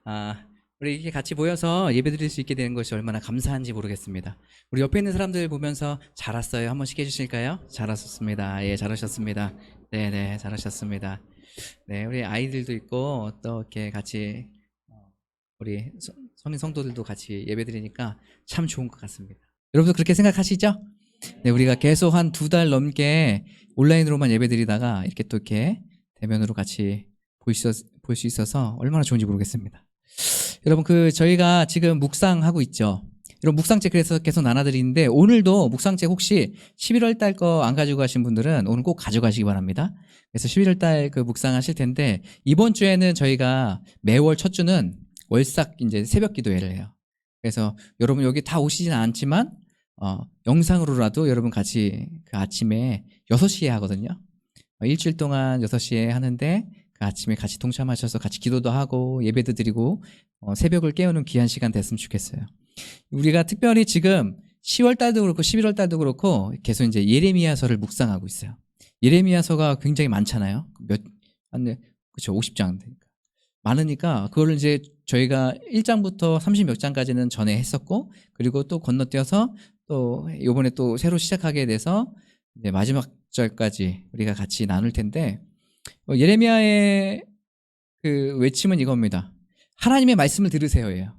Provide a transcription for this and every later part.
아, 우리 이렇게 같이 모여서 예배드릴 수 있게 되는 것이 얼마나 감사한지 모르겠습니다. 우리 옆에 있는 사람들 보면서 잘 왔어요. 한 번씩 해주실까요? 잘 왔었습니다. 예, 잘하셨습니다. 네네, 잘하셨습니다. 네, 우리 아이들도 있고 또 이렇게 같이 우리 성인 성도들도 같이 예배드리니까 참 좋은 것 같습니다. 여러분도 그렇게 생각하시죠? 네, 우리가 계속 한 2달 넘게 온라인으로만 예배드리다가 이렇게 또 이렇게 대면으로 같이 볼 수 있어서 얼마나 좋은지 모르겠습니다. 여러분, 저희가 지금 묵상하고 있죠. 여러분, 묵상책 그래서 계속 나눠드리는데, 오늘도 묵상책 혹시 11월 달 거 안 가지고 가신 분들은 오늘 꼭 가져가시기 바랍니다. 그래서 11월 달 그 묵상하실 텐데, 이번 주에는 저희가 매월 첫 주는 월삭 이제 새벽 기도회를 해요. 그래서 여러분 여기 다 오시진 않지만, 영상으로라도 여러분 같이 그 아침에 6시에 하거든요. 일주일 동안 6시에 하는데, 그 아침에 같이 동참하셔서 같이 기도도 하고 예배도 드리고 새벽을 깨우는 귀한 시간 됐으면 좋겠어요. 우리가 특별히 지금 10월 달도 그렇고 11월 달도 그렇고 계속 이제 예레미야서를 묵상하고 있어요. 예레미야서가 굉장히 많잖아요. 그렇죠. 50장 많으니까 그거를 이제 저희가 1장부터 30 몇 장까지는 전에 했었고, 그리고 또 건너뛰어서 또 이번에 또 새로 시작하게 돼서 이제 마지막 절까지 우리가 같이 나눌 텐데, 예레미야의 그 외침은 이겁니다. 하나님의 말씀을 들으세요예요.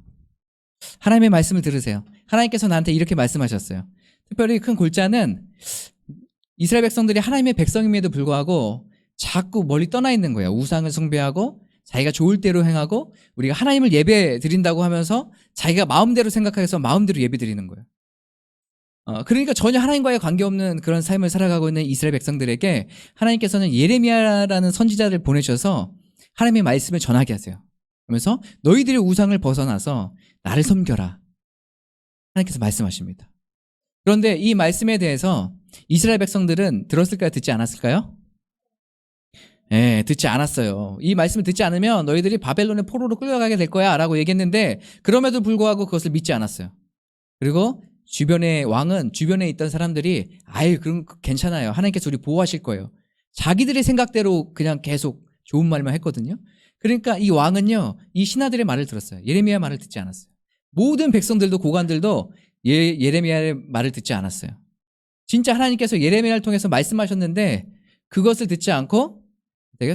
하나님의 말씀을 들으세요. 하나님께서 나한테 이렇게 말씀하셨어요. 특별히 큰 골자는 이스라엘 백성들이 하나님의 백성임에도 불구하고 자꾸 멀리 떠나 있는 거예요. 우상을 숭배하고 자기가 좋을 대로 행하고, 우리가 하나님을 예배 드린다고 하면서 자기가 마음대로 생각해서 마음대로 예배 드리는 거예요. 그러니까 전혀 하나님과의 관계없는 그런 삶을 살아가고 있는 이스라엘 백성들에게 하나님께서는 예레미야라는 선지자를 보내셔서 하나님의 말씀을 전하게 하세요. 그러면서 너희들의 우상을 벗어나서 나를 섬겨라, 하나님께서 말씀하십니다. 그런데 이 말씀에 대해서 이스라엘 백성들은 들었을까요? 듣지 않았을까요? 네, 듣지 않았어요. 이 말씀을 듣지 않으면 너희들이 바벨론의 포로로 끌려가게 될 거야 라고 얘기했는데, 그럼에도 불구하고 그것을 믿지 않았어요. 그리고 주변에 있던 사람들이 아유 그럼 괜찮아요, 하나님께서 우리 보호하실 거예요, 자기들의 생각대로 그냥 계속 좋은 말만 했거든요. 그러니까 이 왕은요, 이 신하들의 말을 들었어요. 예레미야 말을 듣지 않았어요. 모든 백성들도 고관들도 예레미야의 말을 듣지 않았어요. 진짜 하나님께서 예레미야를 통해서 말씀하셨는데 그것을 듣지 않고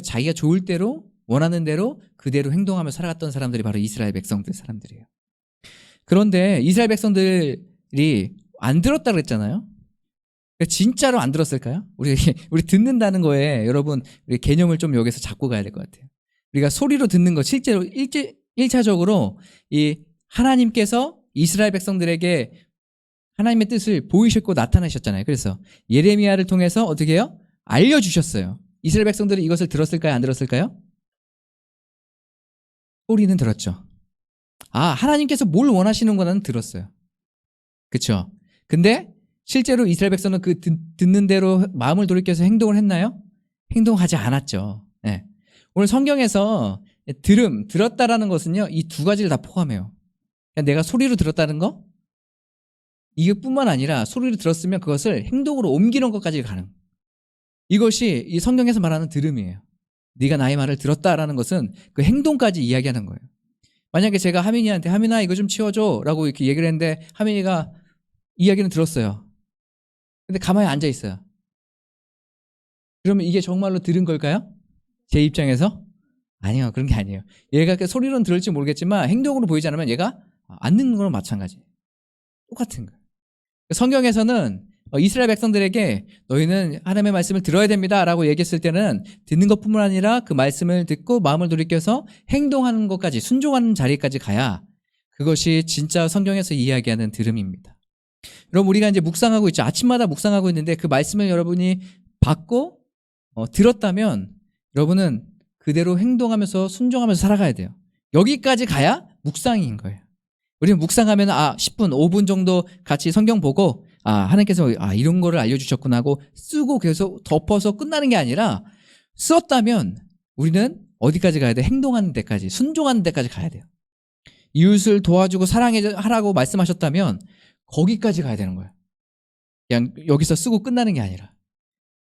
자기가 좋을 대로, 원하는 대로 그대로 행동하며 살아갔던 사람들이 바로 이스라엘 사람들이에요. 그런데 이스라엘 백성들이 안 들었다 그랬잖아요. 진짜로 안 들었을까요? 우리 듣는다는 거에 여러분 우리 개념을 좀 여기서 잡고 가야 될 것 같아요. 우리가 소리로 듣는 거, 실제로 1차적으로 이 하나님께서 이스라엘 백성들에게 하나님의 뜻을 보이셨고 나타나셨잖아요. 그래서 예레미야를 통해서 어떻게 해요? 알려주셨어요. 이스라엘 백성들이 이것을 들었을까요? 안 들었을까요? 소리는 들었죠. 하나님께서 뭘 원하시는 거는 들었어요. 그쵸? 근데 실제로 이스라엘 백성은 그 듣는 대로 마음을 돌이켜서 행동을 했나요? 행동하지 않았죠. 네. 오늘 성경에서 들었다라는 것은요, 이 두 가지를 다 포함해요. 내가 소리로 들었다는 거, 이것뿐만 아니라 소리로 들었으면 그것을 행동으로 옮기는 것까지 가능. 이것이 이 성경에서 말하는 들음이에요. 네가 나의 말을 들었다라는 것은 그 행동까지 이야기하는 거예요. 만약에 제가 하민이한테 하민아 이거 좀 치워줘 라고 이렇게 얘기를 했는데 하민이가 이야기는 들었어요. 근데 가만히 앉아 있어요. 그러면 이게 정말로 들은 걸까요? 제 입장에서? 아니요, 그런 게 아니에요. 얘가 소리로는 들을지 모르겠지만 행동으로 보이지 않으면 얘가 안 듣는 거랑 마찬가지예요. 똑같은 거예요. 성경에서는 이스라엘 백성들에게 너희는 하나님의 말씀을 들어야 됩니다 라고 얘기했을 때는 듣는 것뿐만 아니라 그 말씀을 듣고 마음을 돌이켜서 행동하는 것까지, 순종하는 자리까지 가야 그것이 진짜 성경에서 이야기하는 들음입니다. 여러분, 우리가 이제 묵상하고 있죠. 아침마다 묵상하고 있는데 그 말씀을 여러분이 받고 들었다면 여러분은 그대로 행동하면서 순종하면서 살아가야 돼요. 여기까지 가야 묵상인 거예요. 우리는 묵상하면 10분, 5분 정도 같이 성경 보고 하나님께서 이런 거를 알려주셨구나 하고 쓰고 계속 덮어서 끝나는 게 아니라, 썼다면 우리는 어디까지 가야 돼? 행동하는 데까지, 순종하는 데까지 가야 돼요. 이웃을 도와주고 사랑하라고 말씀하셨다면 거기까지 가야 되는 거예요. 그냥 여기서 쓰고 끝나는 게 아니라.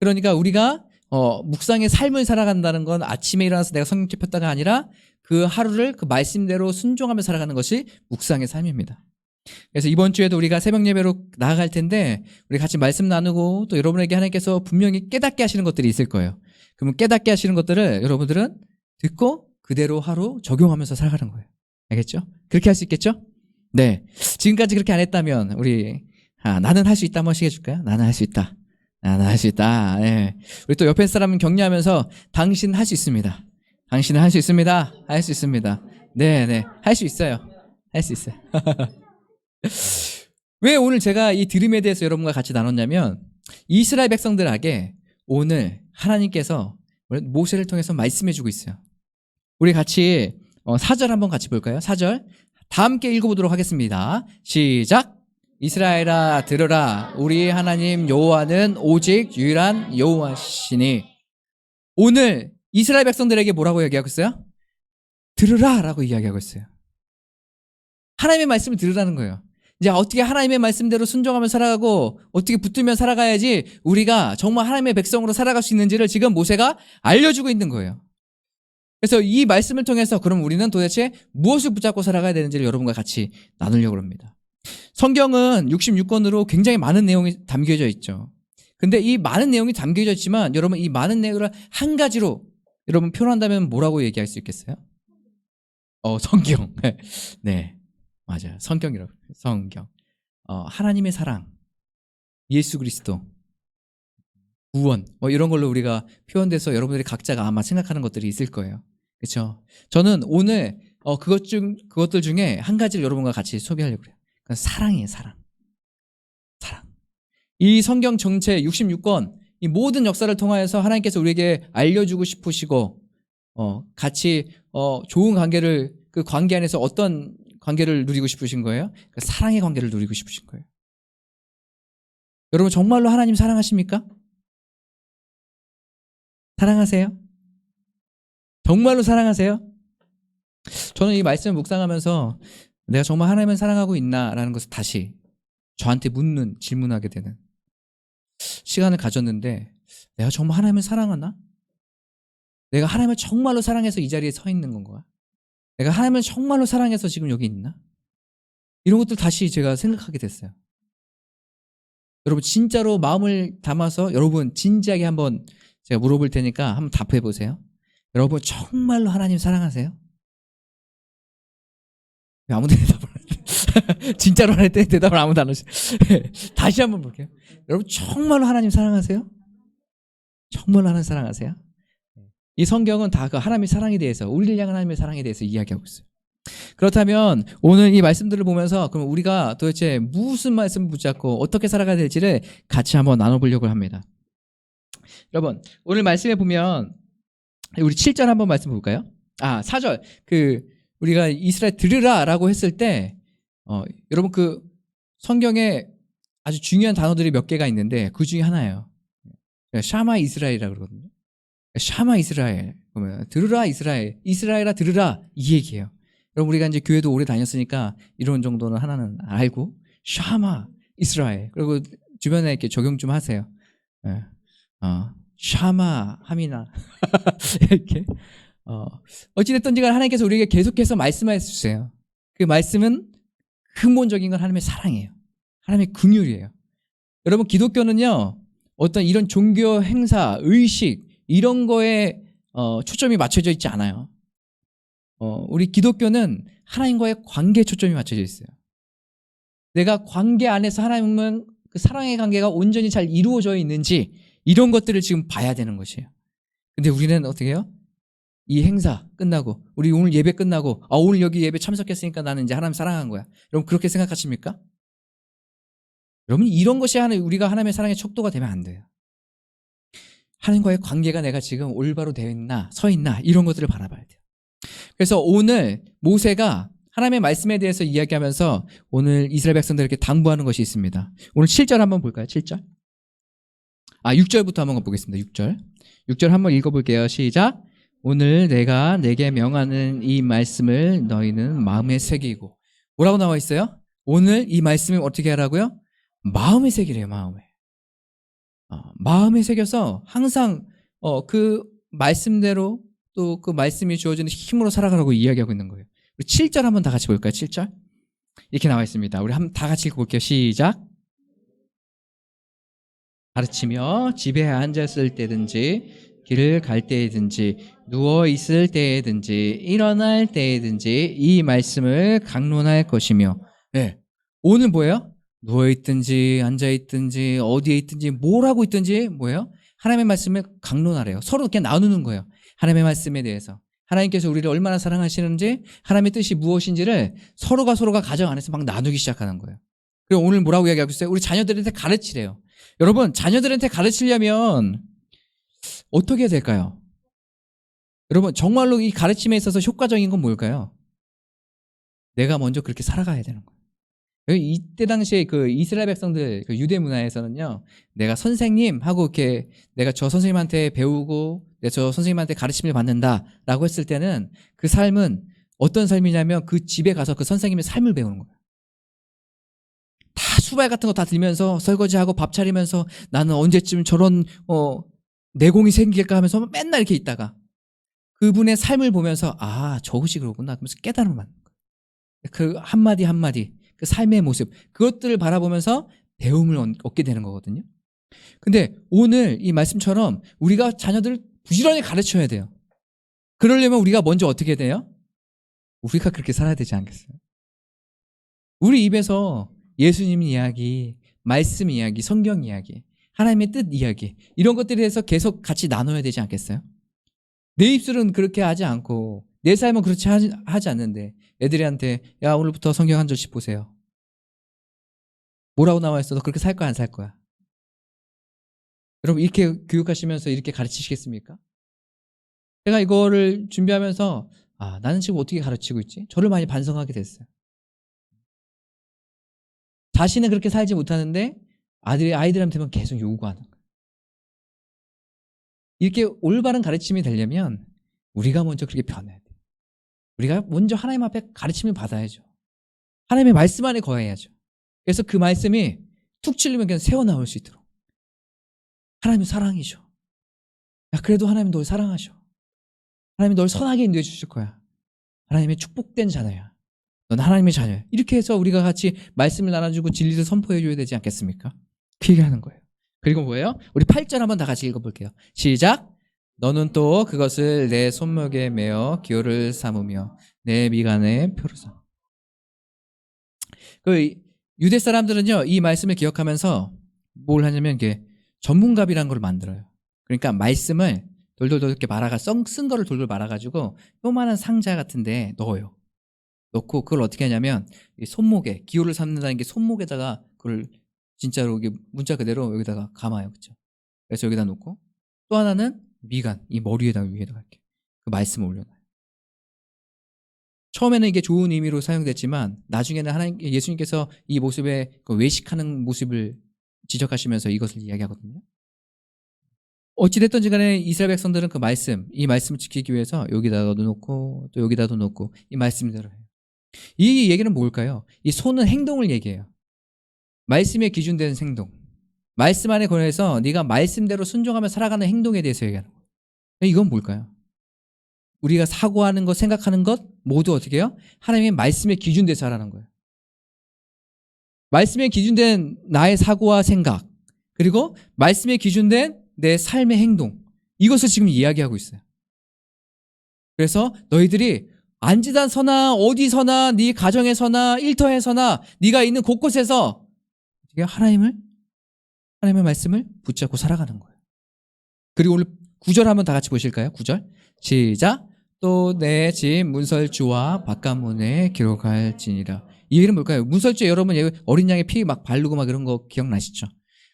그러니까 우리가 묵상의 삶을 살아간다는 건 아침에 일어나서 내가 성경 펴다가 아니라 그 하루를 그 말씀대로 순종하며 살아가는 것이 묵상의 삶입니다. 그래서 이번 주에도 우리가 새벽 예배로 나아갈 텐데 우리 같이 말씀 나누고 또 여러분에게 하나님께서 분명히 깨닫게 하시는 것들이 있을 거예요. 그러면 깨닫게 하시는 것들을 여러분들은 듣고 그대로 하루 적용하면서 살아가는 거예요. 알겠죠? 그렇게 할 수 있겠죠? 네. 지금까지 그렇게 안 했다면 우리 나는 할 수 있다 한번 시켜줄까요? 나는 할 수 있다. 나는 할 수 있다. 네. 우리 또 옆에 사람은 격려하면서 당신 할 수 있습니다. 당신은 할 수 있습니다. 할 수 있습니다. 네네. 할 수 있어요. 할 수 있어요. 왜 오늘 제가 이 들음에 대해서 여러분과 같이 나눴냐면 이스라엘 백성들에게 오늘 하나님께서 모세를 통해서 말씀해주고 있어요. 우리 같이 4절 한번 같이 볼까요? 4절 다 함께 읽어보도록 하겠습니다. 시작. 이스라엘아 들으라 우리 하나님 여호와는 오직 유일한 여호와시니. 오늘 이스라엘 백성들에게 뭐라고 이야기하고 있어요? 들으라 라고 이야기하고 있어요. 하나님의 말씀을 들으라는 거예요. 이제 어떻게 하나님의 말씀대로 순종하며 살아가고 어떻게 붙들며 살아가야지 우리가 정말 하나님의 백성으로 살아갈 수 있는지를 지금 모세가 알려주고 있는 거예요. 그래서 이 말씀을 통해서 그럼 우리는 도대체 무엇을 붙잡고 살아가야 되는지를 여러분과 같이 나누려고 합니다. 성경은 66권으로 굉장히 많은 내용이 담겨져 있죠. 근데 이 많은 내용이 담겨져 있지만 여러분 이 많은 내용을 한 가지로 여러분 표현한다면 뭐라고 얘기할 수 있겠어요? 성경. 네. 맞아요. 성경이라고. 성경. 하나님의 사랑, 예수 그리스도, 구원, 이런 걸로 우리가 표현돼서 여러분들이 각자가 아마 생각하는 것들이 있을 거예요. 그렇죠? 저는 오늘 그것들 중에 한 가지를 여러분과 같이 소개하려고 해요. 그건 사랑이에요, 사랑. 사랑. 이 성경 전체 66권, 이 모든 역사를 통하여서 하나님께서 우리에게 알려주고 싶으시고, 같이 좋은 관계를 그 관계 안에서 어떤 관계를 누리고 싶으신 거예요? 그 사랑의 관계를 누리고 싶으신 거예요. 여러분 정말로 하나님 사랑하십니까? 사랑하세요? 정말로 사랑하세요? 저는 이 말씀을 묵상하면서 내가 정말 하나님을 사랑하고 있나라는 것을 다시 저한테 질문하게 되는 시간을 가졌는데 내가 정말 하나님을 사랑하나? 내가 하나님을 정말로 사랑해서 이 자리에 서 있는 건가? 내가 하나님을 정말로 사랑해서 지금 여기 있나? 이런 것들 다시 제가 생각하게 됐어요. 여러분 진짜로 마음을 담아서 여러분 진지하게 한번 제가 물어볼 테니까 한번 답해 보세요. 여러분 정말로 하나님 사랑하세요? 왜 아무도 대답을 안 해? 진짜로 할 때 대답을 아무도 안 하시. 다시 한번 볼게요. 여러분 정말로 하나님 사랑하세요? 정말로 하나님 사랑하세요? 이 성경은 다 그 하나님의 사랑에 대해서 우리를 향한 하나님의 사랑에 대해서 이야기하고 있어요. 그렇다면 오늘 이 말씀들을 보면서 그럼 우리가 도대체 무슨 말씀을 붙잡고 어떻게 살아가야 될지를 같이 한번 나눠보려고 합니다. 여러분 오늘 말씀에 보면 우리 7절 한번 말씀 볼까요? 4절 우리가 이스라엘 들으라라고 했을 때 여러분 그 성경에 아주 중요한 단어들이 몇 개가 있는데 그 중에 하나예요. 샤마 이스라엘이라고 그러거든요. 샤마 이스라엘, 그러면 들으라 이스라엘, 이스라엘아 들으라 이 얘기예요. 여러분 우리가 이제 교회도 오래 다녔으니까 이런 정도는 하나는 알고 샤마 이스라엘 그리고 주변에 이렇게 적용 좀 하세요. 샤마 하미나 이렇게 어찌됐든지 간 하나님께서 우리에게 계속해서 말씀해 주세요. 그 말씀은 근본적인 건 하나님의 사랑이에요. 하나님의 긍휼이에요. 여러분 기독교는요 어떤 이런 종교 행사, 의식 이런 거에 초점이 맞춰져 있지 않아요. 우리 기독교는 하나님과의 관계에 초점이 맞춰져 있어요. 내가 관계 안에서 하나님은 그 사랑의 관계가 온전히 잘 이루어져 있는지 이런 것들을 지금 봐야 되는 것이에요. 근데 우리는 어떻게 해요? 이 행사 끝나고 우리 오늘 예배 끝나고 오늘 여기 예배 참석했으니까 나는 이제 하나님 사랑한 거야. 여러분 그렇게 생각하십니까? 여러분 이런 것이 우리가 하나님의 사랑의 척도가 되면 안 돼요. 하나님과의 관계가 내가 지금 올바로 되어 있나 서 있나 이런 것들을 바라봐야 돼요. 그래서 오늘 모세가 하나님의 말씀에 대해서 이야기하면서 오늘 이스라엘 백성들에게 당부하는 것이 있습니다. 오늘 7절 한번 볼까요? 7절 6절부터 한번 보겠습니다. 6절 한번 읽어볼게요. 시작. 오늘 내가 내게 명하는 이 말씀을 너희는 마음에 새기고 뭐라고 나와 있어요? 오늘 이 말씀을 어떻게 하라고요? 마음에 새기래요. 마음에 새겨서 항상 그 말씀대로 또 그 말씀이 주어지는 힘으로 살아가라고 이야기하고 있는 거예요. 우리 7절 한번 다 같이 볼까요? 7절. 이렇게 나와 있습니다. 우리 한번 다 같이 읽어볼게요. 시작. 가르치며 집에 앉았을 때든지 길을 갈 때든지 누워 있을 때든지 일어날 때든지 이 말씀을 강론할 것이며. 네. 오늘 뭐예요? 누워 있든지 앉아 있든지 어디에 있든지 뭘 하고 있든지 뭐예요? 하나님의 말씀을 강론하래요. 서로 그냥 나누는 거예요. 하나님의 말씀에 대해서. 하나님께서 우리를 얼마나 사랑하시는지, 하나님의 뜻이 무엇인지를 서로가 가정 안에서 막 나누기 시작하는 거예요. 그리고 오늘 뭐라고 이야기하고 있어요? 우리 자녀들한테 가르치래요. 여러분, 자녀들한테 가르치려면 어떻게 해야 될까요? 여러분, 정말로 이 가르침에 있어서 효과적인 건 뭘까요? 내가 먼저 그렇게 살아가야 되는 거예요. 이때 당시에 그 이스라엘 백성들, 그 유대 문화에서는요, 내가 선생님 하고 이렇게 내가 저 선생님한테 배우고 내가 저 선생님한테 가르침을 받는다라고 했을 때는 그 삶은 어떤 삶이냐면 그 집에 가서 그 선생님의 삶을 배우는 거예요. 다 수발 같은 거 다 들면서 설거지하고 밥 차리면서 나는 언제쯤 저런 내공이 생길까 하면서 맨날 이렇게 있다가 그분의 삶을 보면서 아 저것이 그러구나 하면서 깨달음을 받는 거예요. 그 한마디 한마디 그 삶의 모습 그것들을 바라보면서 배움을 얻게 되는 거거든요. 근데 오늘 이 말씀처럼 우리가 자녀들을 부지런히 가르쳐야 돼요. 그러려면 우리가 먼저 어떻게 돼요? 우리가 그렇게 살아야 되지 않겠어요? 우리 입에서 예수님 이야기, 말씀 이야기, 성경 이야기, 하나님의 뜻 이야기 이런 것들에 대해서 계속 같이 나눠야 되지 않겠어요? 내 입술은 그렇게 하지 않고 내 삶은 그렇지 하지 않는데 애들한테 야 오늘부터 성경 한 절씩 보세요. 뭐라고 나와 있어? 너 그렇게 살 거야 안 살 거야? 여러분 이렇게 교육하시면서 이렇게 가르치시겠습니까? 제가 이거를 준비하면서 아 나는 지금 어떻게 가르치고 있지? 저를 많이 반성하게 됐어요. 자신은 그렇게 살지 못하는데 아이들한테만 계속 요구하는 거예요. 이렇게 올바른 가르침이 되려면 우리가 먼저 그렇게 변해야 돼요. 우리가 먼저 하나님 앞에 가르침을 받아야죠. 하나님의 말씀 안에 거해야죠. 그래서 그 말씀이 툭 찔리면 그냥 새어나올 수 있도록. 하나님은 사랑이죠. 야, 그래도 하나님은 널 사랑하셔. 하나님이 널 선하게 인도해 주실 거야. 하나님의 축복된 자녀야. 넌 하나님의 자녀야. 이렇게 해서 우리가 같이 말씀을 나눠주고 진리를 선포해 줘야 되지 않겠습니까? 그 얘기하는 거예요. 그리고 뭐예요? 우리 8절 한번 다 같이 읽어볼게요. 시작! 너는 또 그것을 내 손목에 매어 기호를 삼으며 내 미간에 표를 삼. 그 유대 사람들은요 이 말씀을 기억하면서 뭘 하냐면 이게 전문갑이라는 걸 만들어요. 그러니까 말씀을 돌돌돌 이렇게 말아가 쓴 거를 돌돌 말아가지고 요만한 상자 같은데 넣어요. 넣고 그걸 어떻게 하냐면 이 손목에 기호를 삼는다는 게 손목에다가 그걸 진짜로 이게 문자 그대로 여기다가 감아요, 그렇죠? 그래서 여기다 놓고 또 하나는 미간 이 머리에다가 위에다가 이렇게 그 말씀을 올려놔요. 처음에는 이게 좋은 의미로 사용됐지만 나중에는 예수님께서 이 모습에 그 외식하는 모습을 지적하시면서 이것을 이야기하거든요. 어찌됐든지 간에 이스라엘 백성들은 그 말씀, 이 말씀을 지키기 위해서 여기다가도 놓고 또 여기다도 놓고 이 말씀대로 해요. 이 얘기는 뭘까요? 이 손은 행동을 얘기해요. 말씀에 기준되는 행동. 말씀 안에 관해서 네가 말씀대로 순종하며 살아가는 행동에 대해서 얘기하는 거예요. 이건 뭘까요? 우리가 사고하는 것, 생각하는 것 모두 어떻게 해요? 하나님의 말씀에 기준돼서 하라는 거예요. 말씀에 기준된 나의 사고와 생각 그리고 말씀에 기준된 내 삶의 행동 이것을 지금 이야기하고 있어요. 그래서 너희들이 앉으다 서나 어디서나 네 가정에서나 일터에서나 네가 있는 곳곳에서 하나님의 말씀을 붙잡고 살아가는 거예요. 그리고 오늘 9절 한번 다 같이 보실까요? 9절 시작. 또 내 집 문설주와 바깥문에 기록할지니라. 이 얘기는 뭘까요? 문설주 여러분 어린 양의 피 막 바르고 막 이런 거 기억나시죠?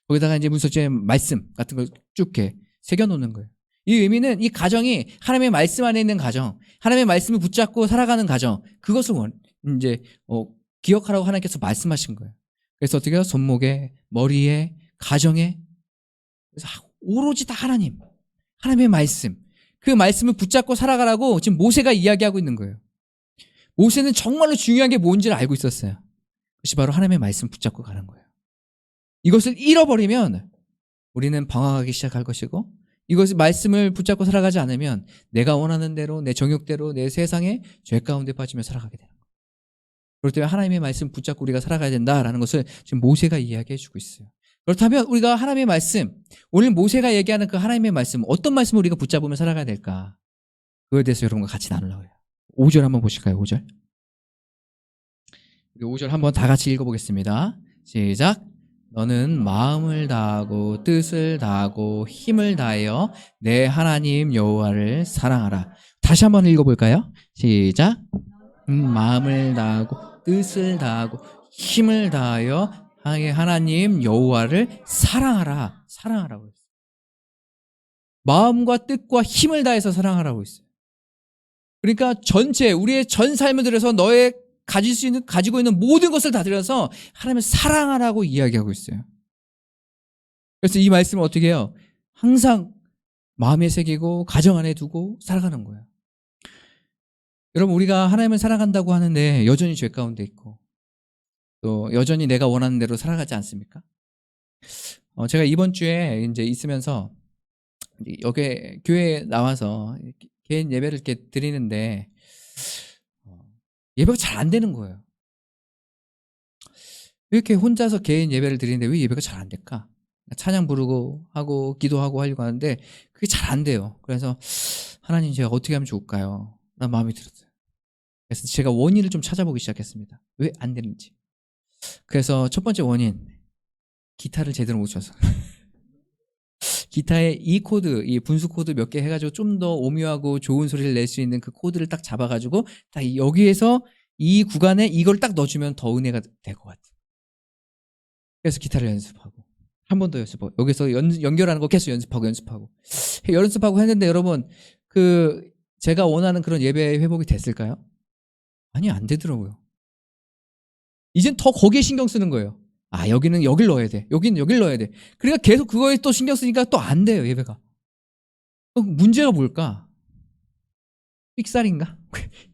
거기다가 이제 문설주의 말씀 같은 걸 쭉 이렇게 새겨놓는 거예요. 이 의미는 이 가정이 하나님의 말씀 안에 있는 가정, 하나님의 말씀을 붙잡고 살아가는 가정, 그것을 이제 기억하라고 하나님께서 말씀하신 거예요. 그래서 어떻게 해요? 손목에, 머리에, 가정에, 그래서 오로지 다 하나님의 말씀, 그 말씀을 붙잡고 살아가라고 지금 모세가 이야기하고 있는 거예요. 모세는 정말로 중요한 게 뭔지를 알고 있었어요. 그것이 바로 하나님의 말씀 붙잡고 가는 거예요. 이것을 잃어버리면 우리는 방황하기 시작할 것이고 이것을 말씀을 붙잡고 살아가지 않으면 내가 원하는 대로 내 정욕대로 내 세상에 죄 가운데 빠지며 살아가게 되는 거예요. 그렇기 때문에 하나님의 말씀 붙잡고 우리가 살아가야 된다라는 것을 지금 모세가 이야기해 주고 있어요. 그렇다면 우리가 하나님의 말씀, 오늘 모세가 얘기하는 그 하나님의 말씀, 어떤 말씀을 우리가 붙잡으며 살아가야 될까? 그거에 대해서 여러분과 같이 나누려고 해요. 5절 한번 보실까요? 5절. 5절 한번 다 같이 읽어보겠습니다. 시작. 너는 마음을 다하고 뜻을 다하고 힘을 다하여 내 하나님 여호와를 사랑하라. 다시 한번 읽어볼까요? 시작. 마음을 다하고 뜻을 다하고 힘을 다하여 하나님 여호와를 사랑하라. 사랑하라고 했어요. 마음과 뜻과 힘을 다해서 사랑하라고 했어요. 그러니까 전체 우리의 전 삶을 들여서 너의 가지고 있는 모든 것을 다 들여서 하나님을 사랑하라고 이야기하고 있어요. 그래서 이 말씀을 어떻게 해요? 항상 마음에 새기고 가정 안에 두고 살아가는 거예요. 여러분, 우리가 하나님을 사랑한다고 하는데 여전히 죄 가운데 있고 또 여전히 내가 원하는 대로 살아가지 않습니까? 제가 이번 주에 이제 있으면서 여기 교회에 나와서 개인 예배를 이렇게 드리는데 예배가 잘 안 되는 거예요. 왜 이렇게 혼자서 개인 예배를 드리는데 왜 예배가 잘 안 될까? 찬양 부르고 하고 기도하고 하려고 하는데 그게 잘 안 돼요. 그래서 하나님, 제가 어떻게 하면 좋을까요? 난 마음이 들었어요. 그래서 제가 원인을 좀 찾아보기 시작했습니다. 왜 안 되는지. 그래서 첫 번째 원인, 기타를 제대로 못 쳐서. 기타에 이 코드, 이 분수 코드 몇 개 해가지고 좀 더 오묘하고 좋은 소리를 낼 수 있는 그 코드를 딱 잡아가지고 딱 여기에서 이 구간에 이걸 딱 넣어주면 더 은혜가 될 것 같아요. 그래서 기타를 연습하고 한 번 더 연습하고 여기서 연결하는 거 계속 연습하고 했는데 여러분, 제가 원하는 그런 예배 회복이 됐을까요? 아니, 안 되더라고요. 이젠 더 거기에 신경 쓰는 거예요. 여기는 여길 넣어야 돼. 여기는 여길 넣어야 돼. 그러니까 계속 그거에 또 신경 쓰니까 또 안 돼요, 예배가. 문제가 뭘까? 삑살인가?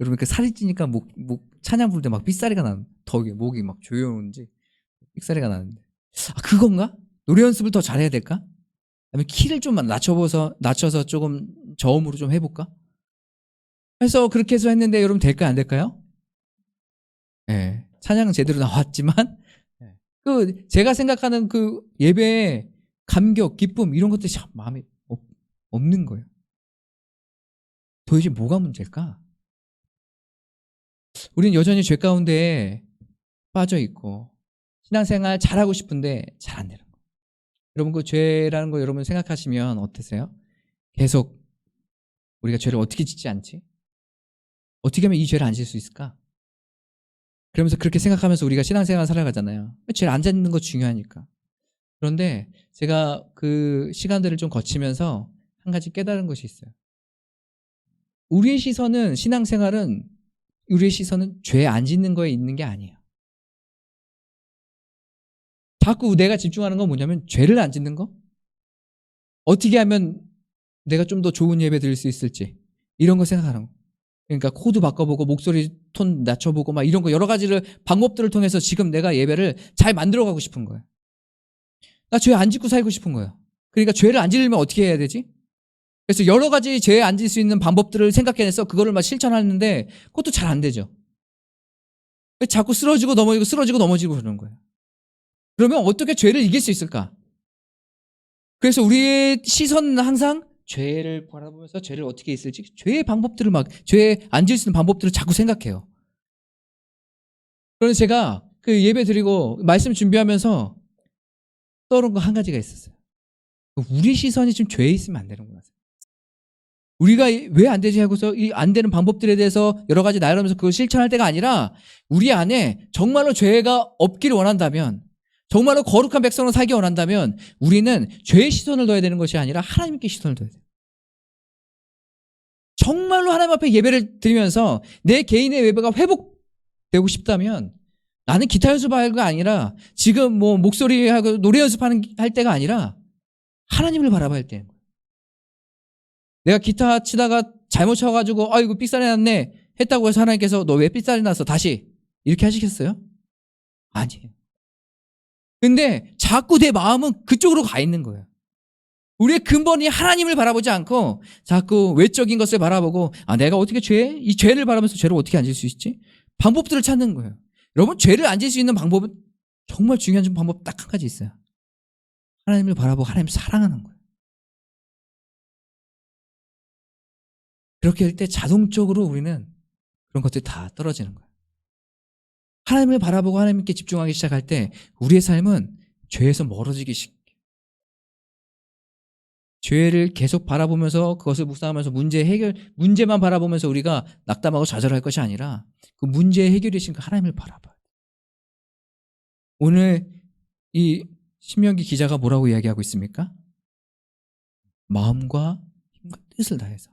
여러분, 살이 찌니까 찬양 부를 때 막 삑사리가 나는, 목이 막 조여오는지 삑사리가 나는데. 그건가? 노래 연습을 더 잘해야 될까? 아니면 키를 좀 낮춰서 조금 저음으로 좀 해볼까? 해서 그렇게 해서 했는데 여러분, 될까요? 안 될까요? 네. 찬양은 제대로 나왔지만, 제가 생각하는 그 예배의 감격, 기쁨, 이런 것들이 참 마음에 없는 거예요. 도대체 뭐가 문제일까? 우리는 여전히 죄 가운데 빠져 있고, 신앙생활 잘하고 싶은데 잘 안 되는 거예요. 여러분, 그 죄라는 거 여러분 생각하시면 어떠세요? 계속 우리가 죄를 어떻게 짓지 않지? 어떻게 하면 이 죄를 안 질 수 있을까? 그러면서 그렇게 생각하면서 우리가 신앙생활 살아가잖아요. 죄를 안 짓는 거 중요하니까. 그런데 제가 그 시간들을 좀 거치면서 한 가지 깨달은 것이 있어요. 신앙생활은 우리의 시선은 죄 안 짓는 거에 있는 게 아니에요. 자꾸 내가 집중하는 건 뭐냐면 죄를 안 짓는 거? 어떻게 하면 내가 좀 더 좋은 예배 드릴 수 있을지, 이런 거 생각하는 거. 그러니까 코드 바꿔보고 목소리 톤 낮춰보고 막 이런 거 여러 가지를 방법들을 통해서 지금 내가 예배를 잘 만들어가고 싶은 거예요. 나 죄 안 짓고 살고 싶은 거예요. 그러니까 죄를 안 지으려면 어떻게 해야 되지? 그래서 여러 가지 죄 안 질 수 있는 방법들을 생각해내서 그거를 막 실천하는데 그것도 잘 안 되죠. 자꾸 쓰러지고 넘어지고 그러는 거예요. 그러면 어떻게 죄를 이길 수 있을까? 그래서 우리의 시선은 항상 죄를 바라보면서 죄를 어떻게 있을지, 죄의 방법들을 죄 안 지을 수 있는 방법들을 자꾸 생각해요. 그래서 제가 그 예배 드리고 말씀 준비하면서 떠오른 거 한 가지가 있었어요. 우리 시선이 지금 죄에 있으면 안 되는구나. 우리가 왜 안 되지 하고서 이 안 되는 방법들에 대해서 여러 가지 나열하면서 그걸 실천할 때가 아니라, 우리 안에 정말로 죄가 없기를 원한다면, 정말로 거룩한 백성으로 살기 원한다면 우리는 죄의 시선을 둬야 되는 것이 아니라 하나님께 시선을 둬야 돼요. 정말로 하나님 앞에 예배를 드리면서 내 개인의 예배가 회복되고 싶다면 나는 기타 연습할 거 아니라 지금 목소리하고 노래 할 때가 아니라 하나님을 바라봐야 할 때예요. 내가 기타 치다가 잘못 쳐가지고 이거 삑사리 났네 했다고 해서 하나님께서 너 왜 삑사리 났어? 다시 이렇게 하시겠어요? 아니에요. 근데 자꾸 내 마음은 그쪽으로 가 있는 거예요. 우리의 근본이 하나님을 바라보지 않고 자꾸 외적인 것을 바라보고 내가 어떻게 이 죄를 바라면서 죄를 어떻게 안 질 수 있지? 방법들을 찾는 거예요. 여러분, 죄를 안 질 수 있는 방법은 정말 중요한 방법 딱 한 가지 있어요. 하나님을 바라보고 하나님을 사랑하는 거예요. 그렇게 할 때 자동적으로 우리는 그런 것들이 다 떨어지는 거예요. 하나님을 바라보고 하나님께 집중하기 시작할 때 우리의 삶은 죄에서 멀어지기 시작해요. 죄를 계속 바라보면서 그것을 묵상하면서 문제만 바라보면서 우리가 낙담하고 좌절할 것이 아니라 그 문제의 해결이신 그 하나님을 바라봐요. 오늘 이 신명기 기자가 뭐라고 이야기하고 있습니까? 마음과 힘과 뜻을 다해서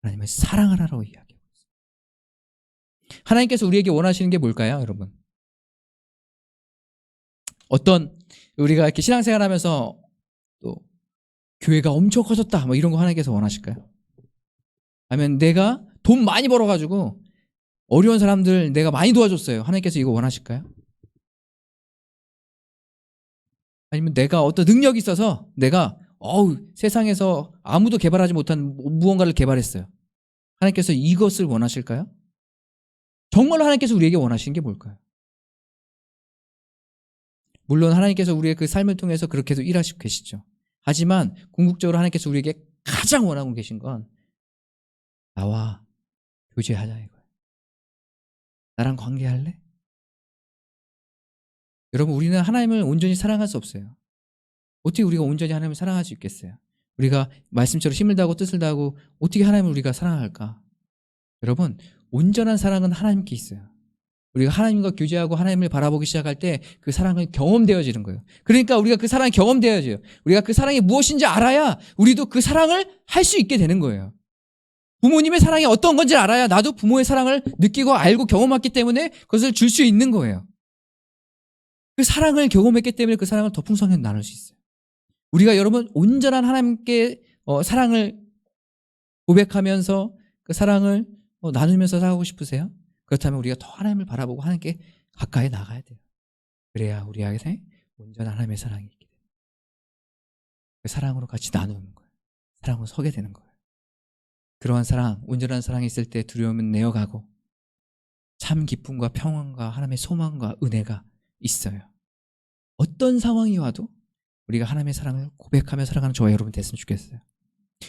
하나님을 사랑하라고 이야기하고 있어요. 하나님께서 우리에게 원하시는 게 뭘까요, 여러분? 우리가 이렇게 신앙생활하면서 또 교회가 엄청 커졌다 뭐 이런 거 하나님께서 원하실까요? 아니면 내가 돈 많이 벌어가지고 어려운 사람들 내가 많이 도와줬어요. 하나님께서 이거 원하실까요? 아니면 내가 어떤 능력이 있어서 내가 세상에서 아무도 개발하지 못한 무언가를 개발했어요. 하나님께서 이것을 원하실까요? 정말로 하나님께서 우리에게 원하시는 게 뭘까요? 물론 하나님께서 우리의 그 삶을 통해서 그렇게도 일하시고 계시죠. 하지만 궁극적으로 하나님께서 우리에게 가장 원하고 계신 건 나와 교제하자 이거예요. 나랑 관계할래? 여러분, 우리는 하나님을 온전히 사랑할 수 없어요. 어떻게 우리가 온전히 하나님을 사랑할 수 있겠어요? 우리가 말씀처럼 힘을 다하고 뜻을 다하고 어떻게 하나님을 우리가 사랑할까? 여러분, 온전한 사랑은 하나님께 있어요. 우리가 하나님과 교제하고 하나님을 바라보기 시작할 때 그 사랑은 경험되어지는 거예요. 그러니까 우리가 그 사랑이 경험되어져요. 우리가 그 사랑이 무엇인지 알아야 우리도 그 사랑을 할 수 있게 되는 거예요. 부모님의 사랑이 어떤 건지 알아야 나도 부모의 사랑을 느끼고 알고 경험했기 때문에 그것을 줄 수 있는 거예요. 그 사랑을 경험했기 때문에 그 사랑을 더 풍성하게 나눌 수 있어요. 우리가 여러분 온전한 하나님께 사랑을 고백하면서 그 사랑을 나누면서 살고 싶으세요? 그렇다면 우리가 더 하나님을 바라보고 하나님께 가까이 나가야 돼요. 그래야 우리에게 온전한 하나님의 사랑이 있게 돼요. 그 사랑으로 같이 나누는 거예요. 사랑으로 서게 되는 거예요. 그러한 사랑, 온전한 사랑이 있을 때 두려움은 내어가고 참 기쁨과 평안과 하나님의 소망과 은혜가 있어요. 어떤 상황이 와도 우리가 하나님의 사랑을 고백하며 살아가는 저와 여러분 됐으면 좋겠어요.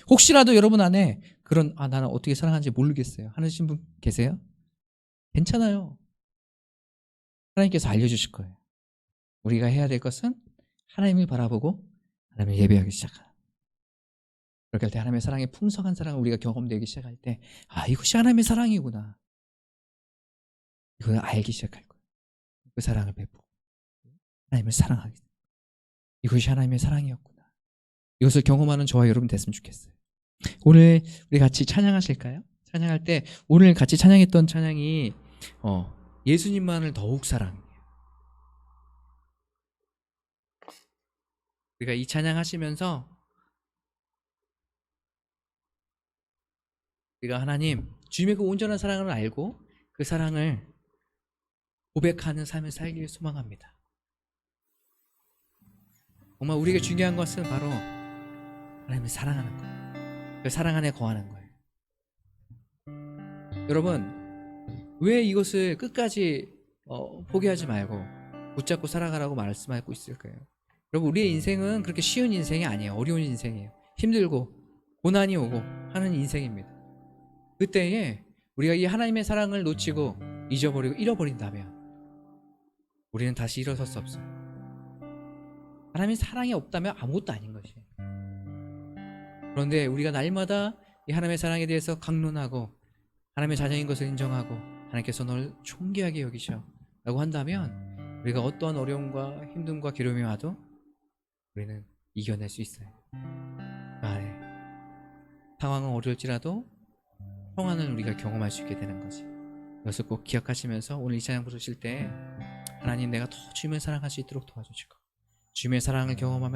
혹시라도 여러분 안에 그런 나는 어떻게 사랑하는지 모르겠어요 하시는 분 계세요? 괜찮아요. 하나님께서 알려주실 거예요. 우리가 해야 될 것은 하나님을 바라보고 하나님을 예배하기 시작하라. 그렇게 할 때 하나님의 사랑의 풍성한 사랑을 우리가 경험되기 시작할 때 이것이 하나님의 사랑이구나. 이걸 알기 시작할 거예요. 그 사랑을 베푸고 하나님을 사랑하기. 이것이 하나님의 사랑이었구나. 이것을 경험하는 저와 여러분 됐으면 좋겠어요. 오늘 우리 같이 찬양하실까요? 찬양할 때 오늘 같이 찬양했던 찬양이 예수님만을 더욱 사랑해요. 우리가 이 찬양하시면서 우리가 하나님 주님의 그 온전한 사랑을 알고 그 사랑을 고백하는 삶을 살기를 소망합니다. 정말 우리에게 중요한 것은 바로 하나님을 사랑하는 거예요. 그 사랑 안에 거하는 거예요. 여러분, 왜 이것을 끝까지 포기하지 말고 붙잡고 살아가라고 말씀하고 있을까요? 여러분, 우리의 인생은 그렇게 쉬운 인생이 아니에요. 어려운 인생이에요. 힘들고 고난이 오고 하는 인생입니다. 그때에 우리가 이 하나님의 사랑을 놓치고 잊어버리고 잃어버린다면 우리는 다시 일어설 수 없어요. 하나님의 사랑이 없다면 아무것도 아닌 것이에요. 그런데 우리가 날마다 이 하나님의 사랑에 대해서 강론하고 하나님의 자녀인 것을 인정하고 하나님께서 너를 존귀하게 여기셔 라고 한다면 우리가 어떠한 어려움과 힘듦과 괴로움이 와도 우리는 이겨낼 수 있어요. 상황은 어려울지라도 평안을 우리가 경험할 수 있게 되는 거지. 이것을 꼭 기억하시면서 오늘 이 찬양 부르실 때 하나님 내가 더 주님을 사랑할 수 있도록 도와주시고 주님의 사랑을 경험하며